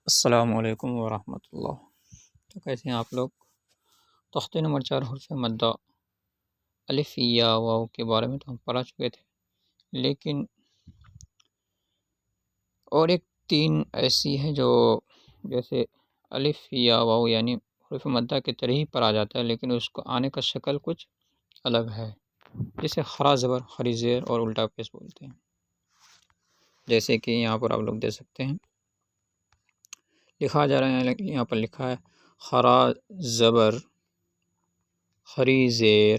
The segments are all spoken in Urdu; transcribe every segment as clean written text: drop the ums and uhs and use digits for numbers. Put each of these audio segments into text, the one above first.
السلام علیکم ورحمۃ اللہ۔ تو کیسے ہیں آپ لوگ؟ تختے نمبر 4 حرف مدہ الف یا واو کے بارے میں تو ہم پڑھا چکے تھے، لیکن اور ایک 3 ایسی ہیں جو جیسے الف یا واو یعنی حرف مدہ کے طرح ہی پڑھا جاتا ہے، لیکن اس کو آنے کا شکل کچھ الگ ہے، جسے خرا زبر، خری زیر اور الٹا پیش بولتے ہیں۔ جیسے کہ یہاں پر آپ لوگ دیکھ سکتے ہیں لکھا جا رہا ہے، یہاں پر لکھا ہے خرا زبر، خری زیر،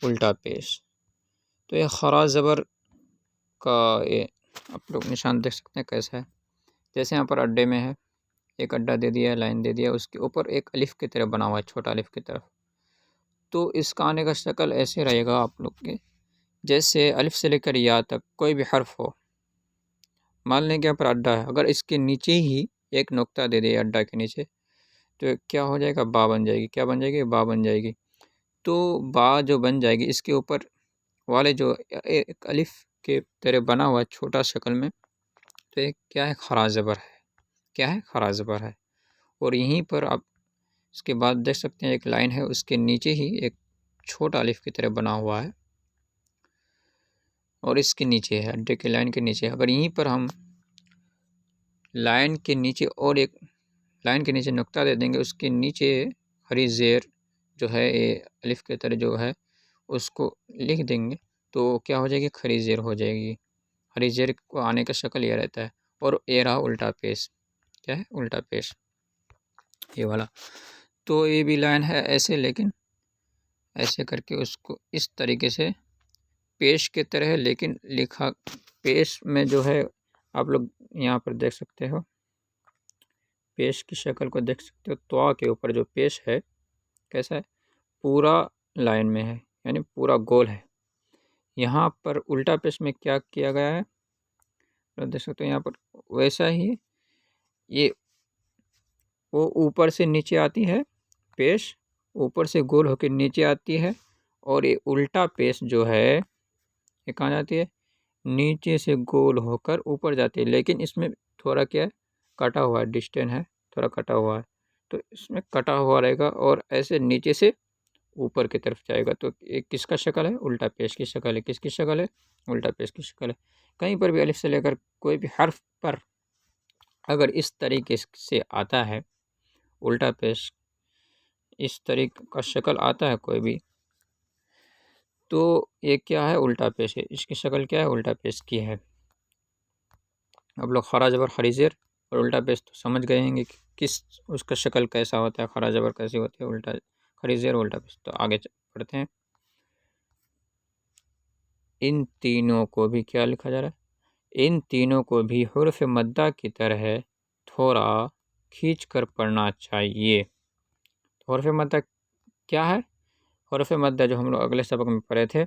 الٹا پیش۔ تو یہ خرا زبر کا یہ آپ لوگ نشان دیکھ سکتے ہیں کیسا ہے۔ جیسے یہاں پر اڈے میں ہے، ایک اڈا دے دیا ہے، لائن دے دیا، اس کے اوپر ایک الف کی طرح بنا ہوا ہے، چھوٹا الف کی طرف۔ تو اس کا آنے کا شکل ایسے رہے گا آپ لوگ کے، جیسے الف سے لے کر یا تک کوئی بھی حرف ہو، مان لیں کہ یہاں پر اڈا ہے، اگر اس کے نیچے ہی ایک نقطہ دے دے اڈا کے نیچے، تو کیا ہو جائے گا؟ با بن جائے گی۔ کیا بن جائے گی؟ با بن جائے گی۔ تو با جو بن جائے گی، اس کے اوپر والے جو ایک الف کے طرح بنا ہوا چھوٹا شکل میں، تو یہ کیا ہے؟ خرا زبر ہے۔ کیا ہے؟ خرا زبر ہے۔ اور یہیں پر آپ اس کے بعد دیکھ سکتے ہیں ایک لائن ہے، اس کے نیچے ہی ایک چھوٹا الف کی طرح بنا ہوا ہے، اور اس کے نیچے ہے، اڈے کے لائن کے نیچے۔ اگر یہیں پر ہم لائن کے نیچے اور ایک لائن کے نیچے نقطہ دے دیں گے، اس کے نیچے خری زیر جو ہے یہ الف کے طرح جو ہے اس کو لکھ دیں گے، تو کیا ہو جائے گی؟ خری زیر ہو جائے گی۔ خری زیر کو آنے کا شکل یہ رہتا ہے، اور یہ رہا الٹا پیش۔ کیا ہے؟ الٹا پیش، یہ والا۔ تو یہ بھی لائن ہے ایسے، لیکن ایسے کر کے اس کو اس طریقے سے پیش کے طرح ہے، لیکن لکھا پیش میں جو ہے آپ لوگ یہاں پر دیکھ سکتے ہو، پیش کی شکل کو دیکھ سکتے ہو، تو کے اوپر جو پیش ہے کیسا ہے؟ پورا لائن میں ہے، یعنی پورا گول ہے۔ یہاں پر الٹا پیش میں کیا کیا گیا ہے؟ دیکھ سکتے ہو یہاں پر ویسا ہی، یہ وہ اوپر سے نیچے آتی ہے پیش، اوپر سے گول ہو کے نیچے آتی ہے، اور یہ الٹا پیش جو ہے یہ کہاں جاتی ہے؟ نیچے سے گول ہو کر اوپر جاتی ہے، لیکن اس میں تھوڑا کیا ہے؟ کٹا ہوا ہے، ڈسٹینس ہے، تھوڑا کٹا ہوا ہے، تو اس میں کٹا ہوا رہے گا، اور ایسے نیچے سے اوپر کی طرف جائے گا۔ تو یہ کس کا شکل ہے؟ الٹا پیش کی شکل ہے۔ کس کی شکل ہے؟ الٹا پیش کی شکل ہے۔ کہیں پر بھی الف سے لے کر کوئی بھی حرف پر اگر اس طریقے سے آتا ہے الٹا پیش، اس طریقے کا شکل آتا ہے کوئی بھی، تو یہ کیا ہے؟ الٹا پیش ہے۔ اس کی شکل کیا ہے؟ الٹا پیش کی ہے۔ اب لوگ خرا زبر، خری زیر اور الٹا پیش تو سمجھ گئے ہیں گے کہ کس اس کا شکل کیسا ہوتا ہے، خرا زبر کیسی ہوتی ہے، الٹا خری زیر اور الٹا پیش۔ تو آگے پڑھتے ہیں۔ ان تینوں کو بھی کیا لکھا جا رہا ہے؟ ان تینوں کو بھی حرف مدہ کی طرح تھوڑا کھینچ کر پڑھنا چاہیے۔ حرف مدہ کیا ہے؟ حرف مدہ جو ہم لوگ اگلے سبق میں پڑھے تھے،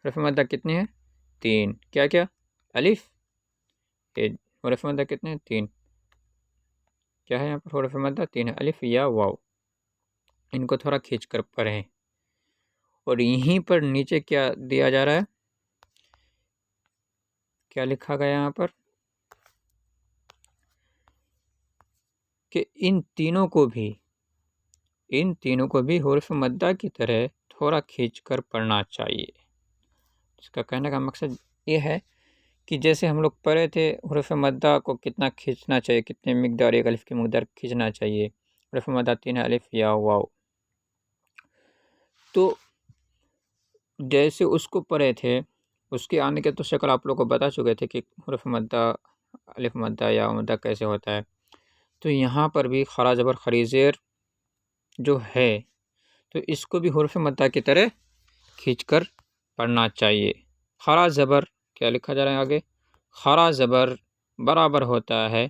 حرف مدہ کتنے ہیں؟ 3۔ کیا کیا؟ الف، حرف مدہ کتنے ہیں؟ 3۔ کیا ہے یہاں پر حرف مدہ؟ 3 ہے، الف یا واو۔ ان کو تھوڑا کھینچ کر پڑھیں، اور یہیں پر نیچے کیا دیا جا رہا ہے؟ کیا لکھا گیا یہاں پر؟ کہ ان تینوں کو بھی حرف مدہ کی طرح تھوڑا کھینچ کر پڑھنا چاہیے۔ اس کا کہنے کا مقصد یہ ہے کہ جیسے ہم لوگ پڑھے تھے حرف مدہ کو کتنا کھینچنا چاہیے، کتنے مقدار ایک الف کی مقدار کھینچنا چاہیے۔ حرف مدہ 3 ہے، الف یا واو۔ تو جیسے اس کو پڑھے تھے، اس کے آنے کے تو شکل آپ لوگ کو بتا چکے تھے کہ حرف مدہ، الف مدہ یا مدہ کیسے ہوتا ہے۔ تو یہاں پر بھی خرا زبر، خری زیر جو ہے، تو اس کو بھی حرف مدہ کی طرح کھینچ کر پڑھنا چاہیے۔ خرا زبر کیا لکھا جا رہا ہے آگے؟ خرا زبر برابر ہوتا ہے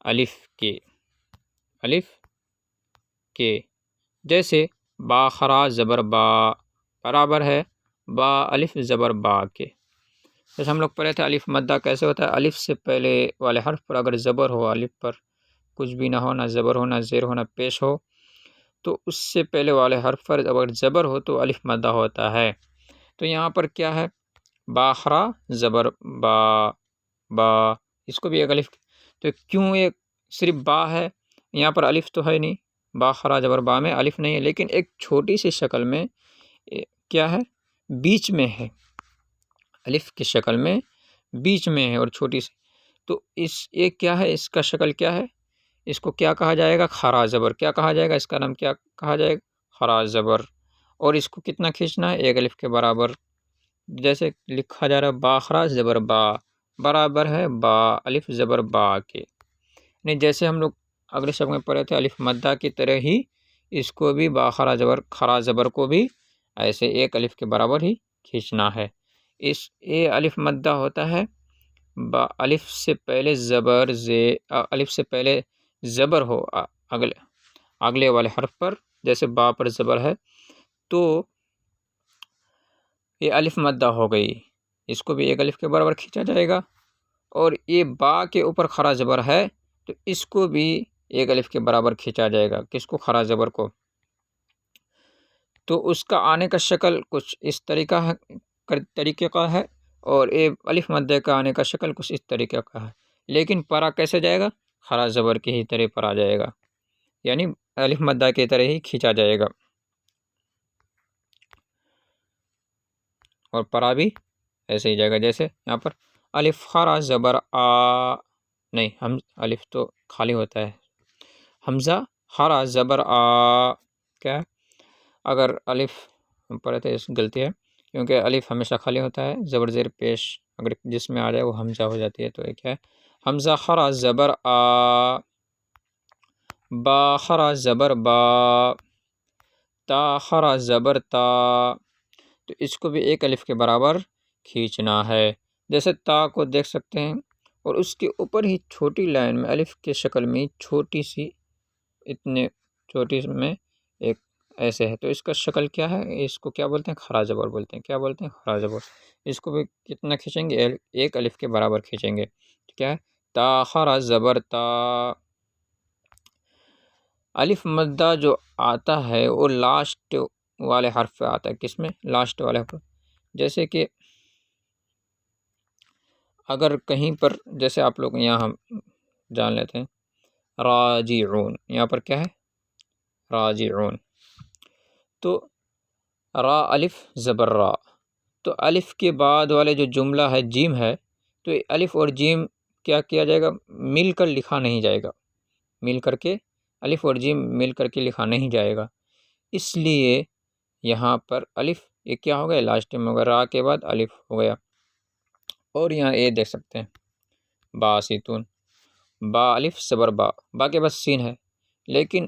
الف کے، الف کے، جیسے با خرا زبر با برابر ہے با الف زبر با کے۔ جیسے ہم لوگ پڑھے تھے الف مدہ کیسے ہوتا ہے؟ الف سے پہلے والے حرف پر اگر زبر ہو، الف پر کچھ بھی نہ ہو، نہ زبر ہو، نہ زیر ہو، نہ پیش ہو، تو اس سے پہلے والے حرف پر اگر زبر ہو تو الف مدہ ہوتا ہے۔ تو یہاں پر کیا ہے؟ با خرا زبر با، با، اس کو بھی ایک الف، تو کیوں ایک صرف با ہے، یہاں پر الف تو ہے نہیں، با خرا زبر با میں الف نہیں ہے، لیکن ایک چھوٹی سی شکل میں کیا ہے، بیچ میں ہے، الف کی شکل میں بیچ میں ہے اور چھوٹی سی، تو یہ کیا ہے، اس کا شکل کیا ہے، اس کو کیا کہا جائے گا، خرا زبر، کیا کہا جائے گا، اس کا نام کیا کہا جائے گا، خرا زبر، اور اس کو کتنا کھینچنا ہے، ایک الف کے برابر، جیسے لکھا جا رہا ہے با خرا زبر با، برابر ہے با الف زبر با کے، نہیں جیسے ہم لوگ اگلے شب میں پڑھے تھے الف مدہ کی طرح ہی اس کو بھی با خرا زبر، خرا زبر کو بھی ایسے ایک الف کے برابر ہی کھینچنا ہے۔ یہ الف مدہ ہوتا ہے با الف سے پہلے زبر الف سے پہلے زبر ہو اگلے والے حرف پر، جیسے با پر زبر ہے تو یہ الف مدہ ہو گئی، اس کو بھی ایک الف کے برابر کھینچا جائے گا، اور یہ با کے اوپر خرا زبر ہے تو اس کو بھی ایک الف کے برابر کھینچا جائے گا، کس کو، خرا زبر کو، تو اس کا آنے کا شکل کچھ اس طریقے کا ہے، اور یہ الف مدہ کا آنے کا شکل کچھ اس طریقے کا ہے، لیکن پرا کیسے جائے گا، خرا زبر کی ہی طرح پرا جائے گا، یعنی الف مدہ کی طرح ہی کھینچا جائے گا، اور پرا بھی ایسے ہی جائے گا، جیسے یہاں پر الف خرا زبر آ، نہیں ہم الف تو خالی ہوتا ہے، حمزہ خرا زبر آ، کیا اگر الف ہم پڑھے تھے، اس غلطی ہے کیونکہ الف ہمیشہ خالی ہوتا ہے، زبر زیر پیش اگر جس میں آ جائے وہ حمزہ ہو جاتی ہے، تو ایک ہے حمزہ خرا زبر آ، با خرا زبر با، تا خرا زبر تا، تو اس کو بھی ایک الف کے برابر کھینچنا ہے، جیسے تا کو دیکھ سکتے ہیں، اور اس کے اوپر ہی چھوٹی لائن میں الف کے شکل میں چھوٹی سی، اتنے چھوٹی میں ایک ایسے ہے، تو اس کا شکل کیا ہے، اس کو کیا بولتے ہیں، خرا زبر بولتے ہیں، کیا بولتے ہیں، خرا زبر، اس کو بھی کتنا کھینچیں گے، ایک الف کے برابر کھینچیں گے، کیا ہے، تا خرا زبر تا، الف مدہ جو آتا ہے وہ لاسٹ والے حرف پہ آتا ہے، کس میں، لاسٹ والے حرف، جیسے کہ اگر کہیں پر، جیسے آپ لوگ یہاں ہم جان لیتے ہیں راجعون، یہاں پر کیا ہے، راجعون، تو را الف زبر را، تو الف کے بعد والے جو جملہ ہے جیم ہے، تو الف اور جیم کیا کیا جائے گا، مل کر لکھا نہیں جائے گا، مل کر کے الف اور جیم مل کر کے لکھا نہیں جائے گا، اس لیے یہاں پر الف یہ کیا ہو گیا، لاسٹ میں ہوگا، را کے بعد الف ہو گیا، اور یہاں یہ دیکھ سکتے ہیں با سیتون، با الف زبر با، با کے بعد سین ہے، لیکن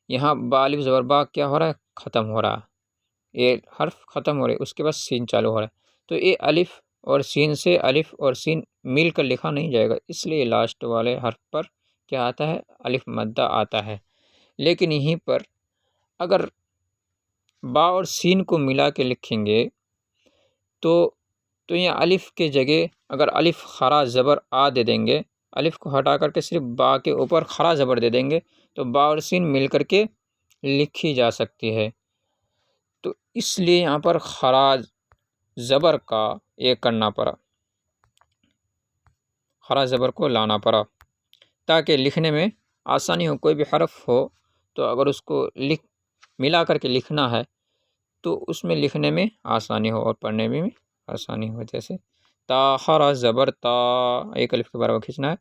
یہاں با الف زبر با کیا ہو رہا ہے، ختم ہو رہا ہے، یہ حرف ختم ہو رہے، اس کے بعد سین چالو ہو رہا ہے، تو یہ الف اور سین سے الف اور سین مل کر لکھا نہیں جائے گا، اس لیے لاسٹ والے حرف پر کیا آتا ہے، الف مدہ آتا ہے، لیکن یہیں پر اگر با اور سین کو ملا کے لکھیں گے تو یہ الف کے جگہ اگر الف خرا زبر آ دے دیں گے، الف کو ہٹا کر کے صرف با کے اوپر خرا زبر دے دیں گے، تو با اور سین مل کر کے لکھی جا سکتی ہے، تو اس لیے یہاں پر خرا زبر کا یہ کرنا پڑا، خرا زبر کو لانا پڑا تاکہ لکھنے میں آسانی ہو، کوئی بھی حرف ہو تو اگر اس کو ملا کر کے لکھنا ہے تو اس میں لکھنے میں آسانی ہو اور پڑھنے میں بھی آسانی ہو، جیسے تا خرا زبر تا، ایک الف کے برابر کھینچنا ہے،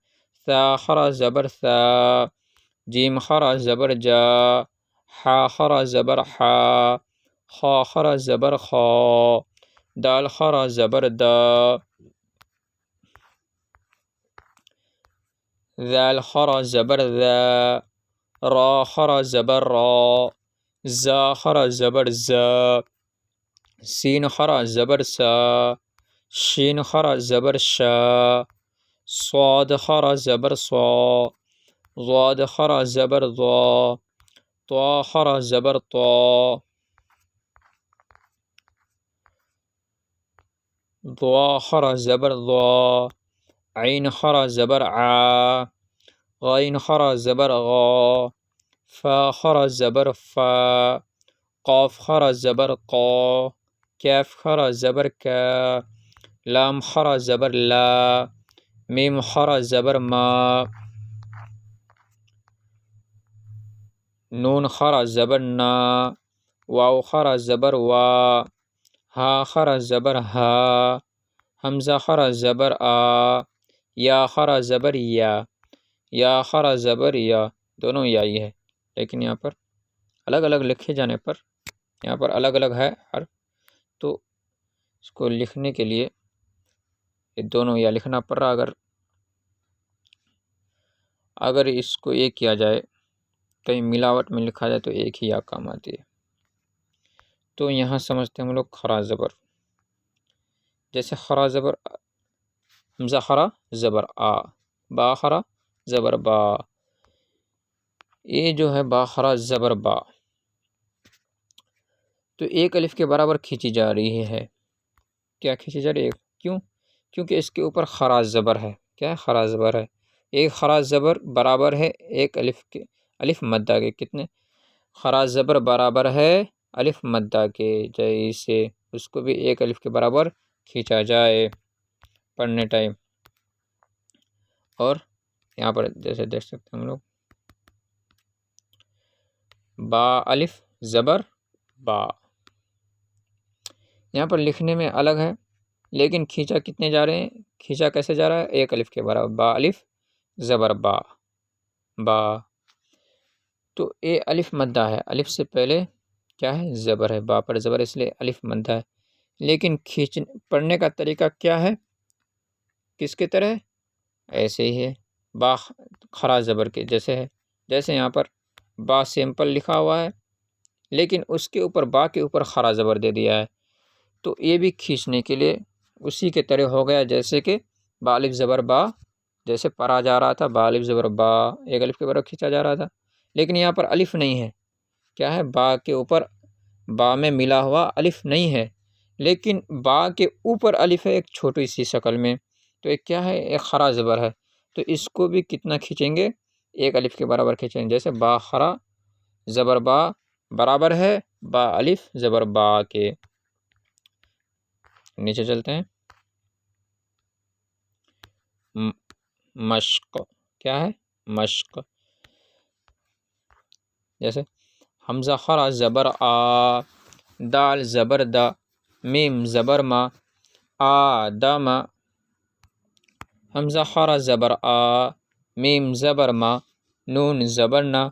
سا خرا زبر سا، جیم خرا زبر جا، حا خرا زبر حا، خا خرا زبر خا، دال خرا زبر دا، ذال خرا زبر ذا، را خرا زبر را، زا خرا زبر زا، سین خرا زبر سا، شین خرا زبر شا، صاد خرا زبر صا، ضاد خرا زبر ضا، طا خرا زبر طا، ضا خرا زبر ضا، عین خرا زبر عا، غین خرا زبر غا، فا خرا زبر فا، قاف خرا زبر قا، کیف خرا زبر کا، لام خرا زبر لا، میم خرا زبر ما، نون خرا زبر نا، واو خرا زبر وا، ہا خرا زبر ہا، حمزہ خرا زبر آ، یا خرا زبر یا خرا زبر یا، دونوں یا ہی ہے، لیکن یہاں پر الگ الگ لکھے جانے پر یہاں پر الگ الگ ہے حرف، تو اس کو لکھنے کے لیے یہ دونوں یا لکھنا پڑ رہا، اگر اس کو ایک کیا جائے، کہیں ملاوٹ میں لکھا جائے تو ایک ہی یا کام آتی ہے۔ تو یہاں سمجھتے ہیں ہم لوگ خرا زبر، جیسے خرا زبر حمزہ خرا زبر آ، با خرا زبر با، یہ جو ہے با خرا زبر با، تو ایک الف کے برابر کھینچی جا رہی ہے۔ کیا کھینچی جا رہی ہے؟ کیوں؟ کیونکہ اس کے اوپر خرا زبر ہے۔ کیا ہے؟ خرا زبر ہے۔ ایک خرا زبر برابر ہے ایک الف مدہ کے، کتنے؟ خرا زبر برابر ہے الف مدہ کے، جیسے اس کو بھی ایک الف کے برابر کھینچا جائے پڑھنے ٹائم۔ اور یہاں پر جیسے دیکھ سکتے ہیں ہم لوگ، با الف زبر با، یہاں پر لکھنے میں الگ ہے، لیکن کھینچا کتنے جا رہے ہیں؟ کھینچا کیسے جا رہا ہے؟ ایک الف کے برابر، با الف زبر با، با، تو اے الف مدہ ہے، الف سے پہلے کیا ہے؟ زبر ہے، با پر زبر، اس لیے الف مدہ ہے، لیکن پڑھنے کا طریقہ کیا ہے؟ کس کی طرح؟ ایسے ہی ہے، با خرا زبر کے جیسے ہے، جیسے یہاں پر با سمپل لکھا ہوا ہے، لیکن اس کے اوپر با کے اوپر خرا زبر دے دیا ہے، تو یہ بھی کھینچنے کے لیے اسی کے طرح ہو گیا، جیسے کہ با الف زبر با، جیسے پڑھا جا رہا تھا با الف زبر با، ایک الف کے برابر کھینچا جا رہا تھا، لیکن یہاں پر الف نہیں ہے، کیا ہے؟ با کے اوپر، با میں ملا ہوا الف نہیں ہے، لیکن با کے اوپر الف ہے ایک چھوٹی سی شکل میں، تو ایک کیا ہے؟ ایک خرا زبر ہے، تو اس کو بھی کتنا کھینچیں گے؟ ایک الف کے برابر کھینچیں گے، جیسے با خرا زبر با برابر ہے با الف زبر با کے۔ نیچے چلتے ہیں، مشق، کیا ہے؟ مشق، جیسے حمزہ خرا زبر آ، دال زبر دا، میم زبر ما، آدم، حمزہ خرا زبر آ، میم زبر ما، نون زبر نا،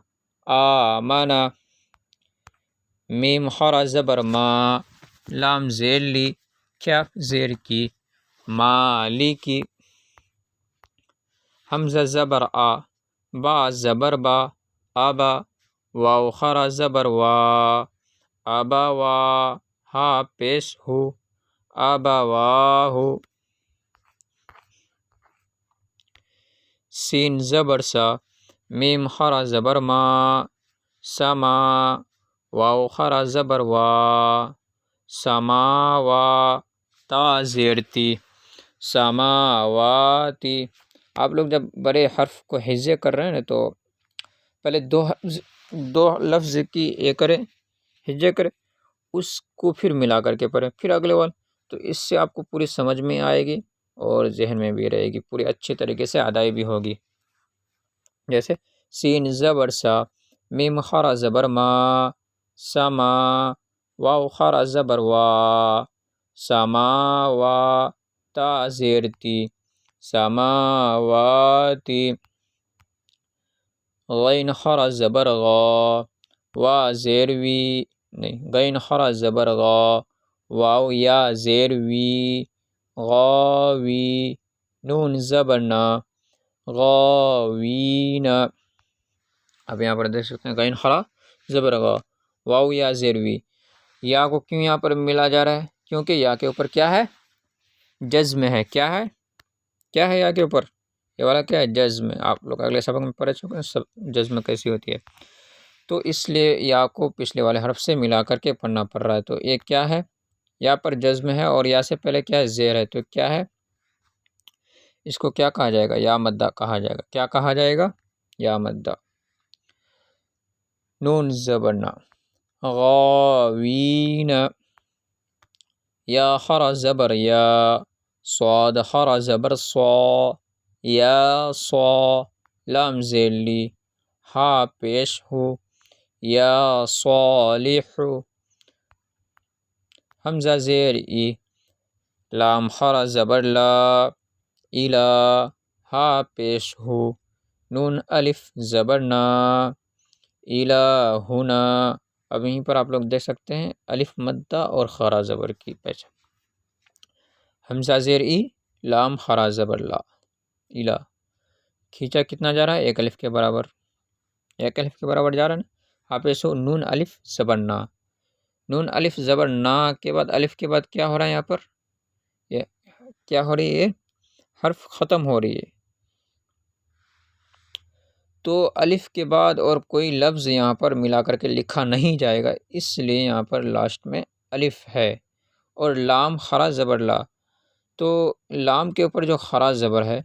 آمنا، میم خرا زبر ما، لام زیر لی، کیف زیر کی، مالی کی، حمزہ زبر آ، با زبر با، آبا، واو خرا زبر وا، آبا وا، ہا پیش ہو، آبا واہو، سین زبر سا، میم خرا زبر ما، سما، واو خرا زبر وا، سماوا، تا زیرتی، سماواتی۔ آپ لوگ جب بڑے حرف کو ہجے کر رہے ہیں نا، تو پہلے دو لفظ کی یہ کریں، ہجے کریں، اس کو پھر ملا کر کے پڑھیں، پھر اگلے وال، تو اس سے آپ کو پوری سمجھ میں آئے گی اور ذہن میں بھی رہے گی، پوری اچھی طریقے سے ادائی بھی ہوگی۔ جیسے سین زبر سا، میم خرا زبر ما، سما، واو خرا زبر وا، سماوا، تا زیرتی، سماواتی، غین خرا زبر غا، وا زیر وی، نہیں، غین خرا زبر غا، واو یا زیر وی، غاوی، نون زبر نا، غاوینا۔ اب یہاں پر دیکھ سکتے ہیں غین خرا زبر غا، واو یا زیر وی، یا کو کیوں یہاں پر ملا جا رہا ہے؟ کیونکہ یا کے اوپر کیا ہے؟ جزم ہے، کیا ہے؟ کیا ہے یا کے اوپر؟ یہ والا کیا ہے؟ جزم۔ آپ لوگ اگلے سبق میں پڑھ چکے ہیں سب جزم کیسی ہوتی ہے، تو اس لیے یا کو پچھلے والے حرف سے ملا کر کے پڑھنا پڑ رہا ہے، تو یہ کیا ہے؟ یا پر جزم ہے اور یا سے پہلے کیا ہے؟ زیر ہے، تو کیا ہے؟ اس کو کیا کہا جائے گا؟ یا مدہ کہا جائے گا۔ کیا کہا جائے گا؟ یا مدہ۔ نون زبر نا، غاوین، یا خرا زبر یا، صاد خرا زبر صا، یا صا، لام زیر لی، ہا پیش ہو، یا صالح، حمزہ زیر ای، لام خرا زبر لا، الا، ہا پیش ہو، نون الف زبر نا، الہنا۔ اب یہیں پر آپ لوگ دیکھ سکتے ہیں الف مدہ اور خرا زبر کی پہچان۔ حمزہ زیر ای، لام خرا زبر لا، الہ، کھینچا کتنا جا رہا ہے؟ ایک الف کے برابر، ایک الف کے برابر جا رہا ہے نا۔ آپ ایسو نون الف زبر نا، نون الف زبر نا کے بعد الف کے بعد کیا ہو رہا ہے یہاں پر؟ یہ کیا ہو رہی ہے؟ حرف ختم ہو رہی ہے، تو الف کے بعد اور کوئی لفظ یہاں پر ملا کر کے لکھا نہیں جائے گا، اس لیے یہاں پر لاسٹ میں الف ہے۔ اور لام خرا زبر لا، تو لام کے اوپر جو خرا زبر ہے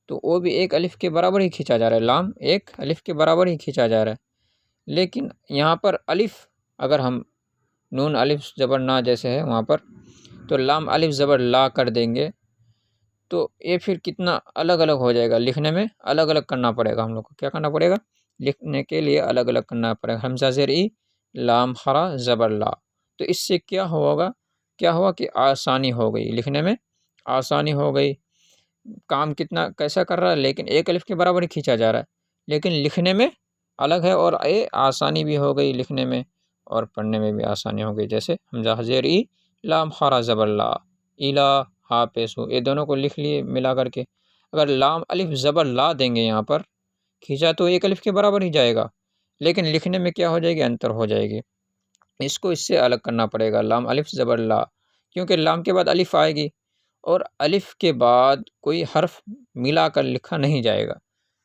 تو وہ بھی ایک الف کے برابر ہی کھینچا جا رہا ہے، لام ایک الف کے برابر ہی کھینچا جا رہا ہے، لیکن یہاں پر الف اگر ہم نون الف زبر نا جیسے ہے وہاں پر، تو لام الف زبر لا کر دیں گے تو یہ پھر کتنا الگ الگ ہو جائے گا، لکھنے میں الگ الگ کرنا پڑے گا ہم لوگ کو۔ کیا کرنا پڑے گا؟ لکھنے کے لیے الگ الگ کرنا پڑے گا۔ حمزہ زیر ای، لام خرا زبر لا، تو اس سے کیا ہوگا؟ کیا ہوا کہ آسانی ہو گئی، لکھنے میں آسانی ہو گئی۔ کام کتنا کیسا کر رہا ہے؟ لیکن ایک الف کے برابر ہی کھینچا جا رہا ہے، لیکن لکھنے میں الگ ہے، اور یہ آسانی بھی ہو گئی لکھنے میں اور پڑھنے میں بھی آسانی ہو گئی۔ جیسے حمزہ زیر ای، لام خرا زبر لا، الہ، ہا پیش ہو، یہ دونوں کو لکھ لیے ملا کر کے۔ اگر لام الف زبر لا دیں گے یہاں پر، کھینچا تو ایک الف کے برابر ہی جائے گا، لیکن لکھنے میں کیا ہو جائے گی؟ انتر ہو جائے گی۔ اس کو اس سے الگ کرنا پڑے گا، لام الف زبر لا، کیونکہ لام کے بعد الف آئے گی اور الف کے بعد کوئی حرف ملا کر لکھا نہیں جائے گا۔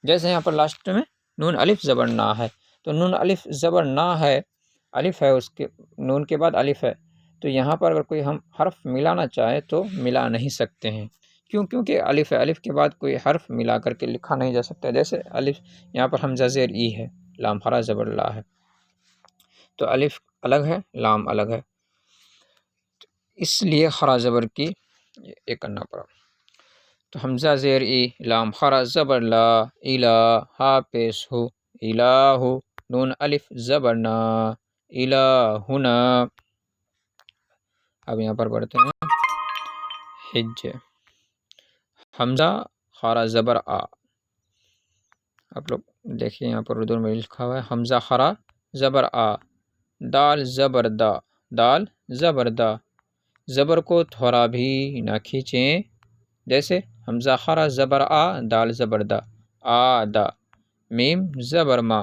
جیسے یہاں پر لاسٹ میں نون الف زبر نا ہے، تو نون الف زبر نا ہے، الف ہے، اس کے نون کے بعد الف ہے، تو یہاں پر اگر کوئی ہم حرف ملانا چاہے تو ملا نہیں سکتے ہیں، کیونکہ الف ہے، الف کے بعد کوئی حرف ملا کر کے لکھا نہیں جا سکتا۔ جیسے الف یہاں پر حمزہ زیر ای ہے، لام خرا زبر لا ہے، تو الف الگ ہے، لام الگ ہے، اس لیے خرا زبر کی یہ کرنا پڑا۔ تو حمزہ زیر ای، لام خرا زبر لا، الہ، ہا پیش ہو، الہ، نون الف زبر نا، الہنا۔ اب یہاں پر پڑھتے ہیں حج، حمزہ خرا زبر آ، آپ لوگ دیکھیے یہاں پر اردو میں لکھا ہوا ہے حمزہ خرا زبر آ، دال زبر دا، دال زبر دا، زبر کو تھوڑا بھی نہ کھینچیں، جیسے حمزہ خرا زبر آ، دال زبر دا، آ دا، میم زبر ما،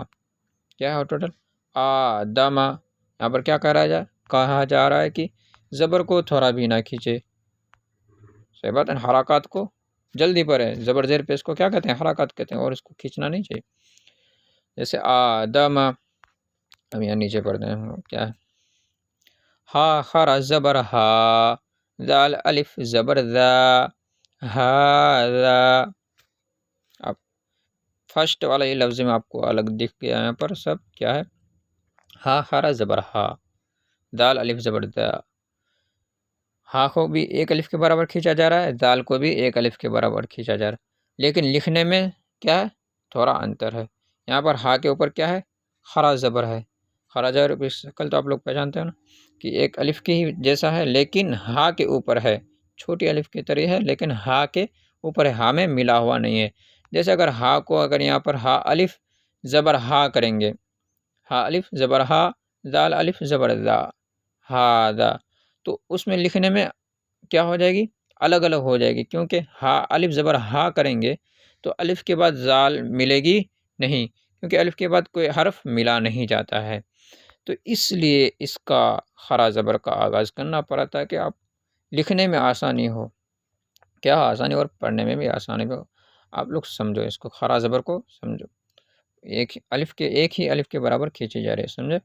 کیا ہے ٹوٹل؟ آدما۔ یہاں پر کیا کہا جا رہا ہے کہ زبر کو تھوڑا بھی نہ کھینچے، صحیح بات ہے، حرکات کو جلدی پر ہے، زبر زیر پہ اس کو کیا کہتے ہیں؟ حرکات کہتے ہیں، اور اس کو کھینچنا نہیں چاہیے۔ جیسے آدما، اب یہاں نیچے پڑھتے ہیں کیا ہے؟ ہا خرا زبر ہا، دال الف زبر ذا، ہاذا۔ اب فرسٹ والا یہ لفظ میں آپ کو الگ دکھ گیا، یہاں پر سب کیا ہے؟ ہا خرا زبر ہا، دال الف زبر ذا، ہا کو بھی ایک الف کے برابر کھینچا جا رہا ہے، دال کو بھی ایک الف کے برابر کھینچا جا رہا ہے، لیکن لکھنے میں کیا ہے؟ تھوڑا انتر ہے۔ یہاں پر ہا کے اوپر کیا ہے؟ خرا زبر ہے، خرا زبر کی شکل تو آپ لوگ پہچانتے ہیں نا کہ ایک الف کے ہی جیسا ہے، لیکن ہا کے اوپر ہے، چھوٹی الف کی طرح ہے، لیکن ہا کے اوپر ہے، ہا میں ملا ہوا نہیں ہے۔ جیسے اگر ہا کو اگر یہاں پر ہا الف زبر ہا کریں گے، ہا الف زبر ہا، دال الف زبر ذا، ہاذا، تو اس میں لکھنے میں کیا ہو جائے گی؟ الگ الگ ہو جائے گی، کیونکہ ہا الف زبر ہا کریں گے تو الف کے بعد زال ملے گی نہیں، کیونکہ الف کے بعد کوئی حرف ملا نہیں جاتا ہے، تو اس لیے اس کا خرا زبر کا آغاز کرنا پڑا تاکہ آپ لکھنے میں آسانی ہو، کیا آسانی، اور پڑھنے میں بھی آسانی ہو۔ آپ لوگ سمجھو، اس کو خرا زبر کو سمجھو، ایک ہی الف کے برابر کھینچے جا رہے، سمجھے؟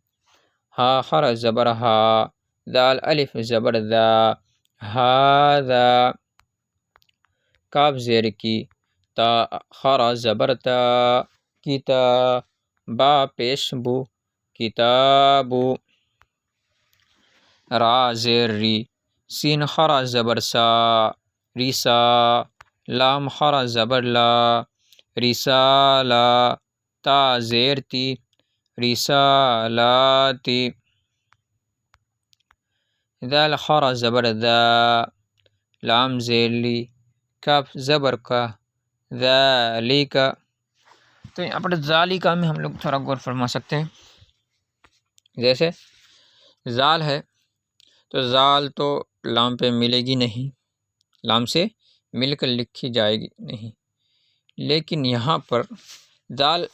ہا خرا زبر ہا، دال الف زبر ذا، ہاذا، کاف زیر کی، تا خرا زبر تا، کتا، با پیش بو، کتابو، را زیر ری، سین خرا زبر سا، ریسا، لام خرا زبر لا، رسالہ، تا زیر تی، رسالاتی، ذال خرا زبر ذا، لام زیر لی، کاف زبر کا، ذالک۔ تو یہاں پر ذالک میں ہم لوگ تھوڑا غور فرما سکتے ہیں۔ جیسے زال ہے تو زال تو لام پہ ملے گی نہیں، لام سے مل کر لکھی جائے گی نہیں، لیکن یہاں پر زال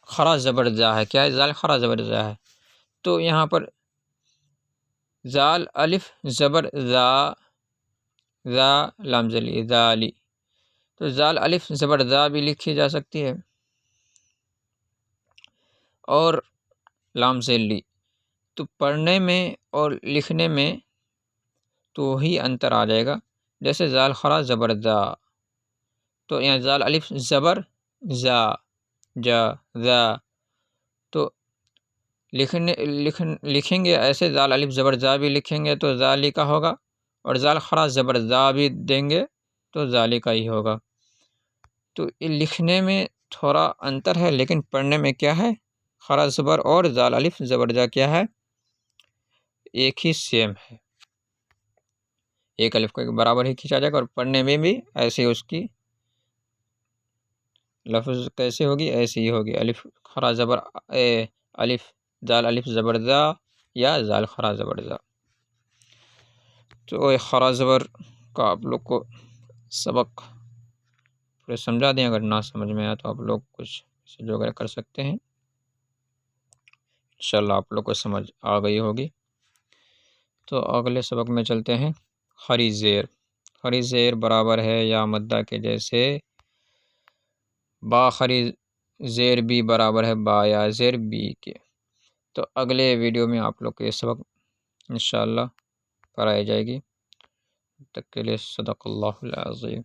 خرا زبر زا ہے۔ کیا ہے؟ زال خرا زبر زا ہے، تو یہاں پر زال الف زبر زا، زا لام زلی، ذالی، تو زال الف زبر زا بھی لکھی جا سکتی ہے اور لام ذیلی، تو پڑھنے میں اور لکھنے میں تو ہی انتر آ جائے گا۔ جیسے زال خرا زبر زا، تو یہاں زال الف زبر زا، جا زا، تو لکھیں گے ایسے، زال الف زبر زا بھی لکھیں گے تو ذالکا ہوگا، اور زال خرا زبر زا بھی دیں گے تو ذالکا ہی ہوگا۔ تو یہ لکھنے میں تھوڑا انتر ہے، لیکن پڑھنے میں کیا ہے؟ خرا زبر اور زال الف زبر زا کیا ہے؟ ایک ہی سیم ہے، ایک الف کو برابر ہی کھینچا جائے گا، اور پڑھنے میں بھی ایسے اس کی لفظ کیسے ہوگی؟ ایسے ہی ہوگی، الف خرا زبر الف، زال الف زبر زا یا زال خرا زبر زا۔ تو خرا زبر کا آپ لوگ کو سبق پورے سمجھا دیں، اگر نہ سمجھ میں آیا تو آپ لوگ کچھ جو وغیرہ کر سکتے ہیں، انشاءاللہ آپ لوگ کو سمجھ آ گئی ہوگی۔ تو اگلے سبق میں چلتے ہیں۔ خری زیر، خری زیر برابر ہے یا مدہ کے جیسے با خری زیر بھی برابر ہے با یا زیر بی کے۔ تو اگلے ویڈیو میں آپ لوگ کو یہ سبق انشاءاللہ پڑھائی جائے گی۔ تب تک کے لیے صدق اللہ العظیم۔